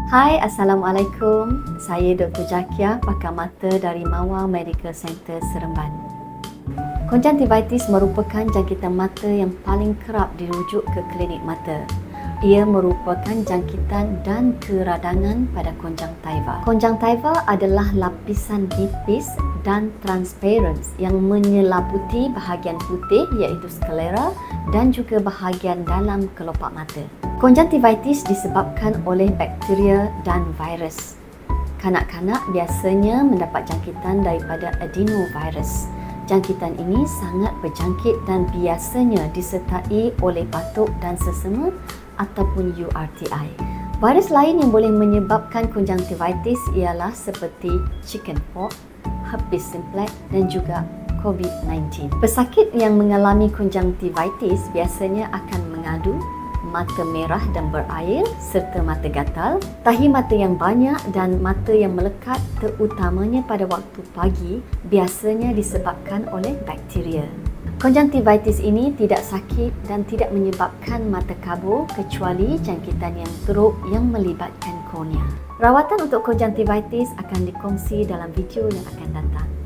Hai, Assalamualaikum. Saya Dr. Jakia, pakar mata dari Mawar Medical Center Seremban. Konjungtivitis merupakan jangkitan mata yang paling kerap dirujuk ke klinik mata. Ia merupakan jangkitan dan keradangan pada konjungtiva. Konjungtiva adalah lapisan nipis dan transparent yang menyelaputi bahagian putih iaitu sklera dan juga bahagian dalam kelopak mata. Konjungtivitis disebabkan oleh bakteria dan virus. Kanak-kanak biasanya mendapat jangkitan daripada adenovirus. Jangkitan ini sangat berjangkit dan biasanya disertai oleh batuk dan sesama ataupun URTI. Virus lain yang boleh menyebabkan konjungtivitis ialah seperti chickenpox, herpes simplex dan juga COVID-19. Pesakit yang mengalami konjungtivitis biasanya akan mengadu mata merah dan berair serta mata gatal, tahi mata yang banyak dan mata yang melekat terutamanya pada waktu pagi biasanya disebabkan oleh bakteria. Konjungtivitis ini tidak sakit dan tidak menyebabkan mata kabur kecuali jangkitan yang teruk yang melibatkan kornea. Rawatan untuk konjungtivitis akan dikongsi dalam video yang akan datang.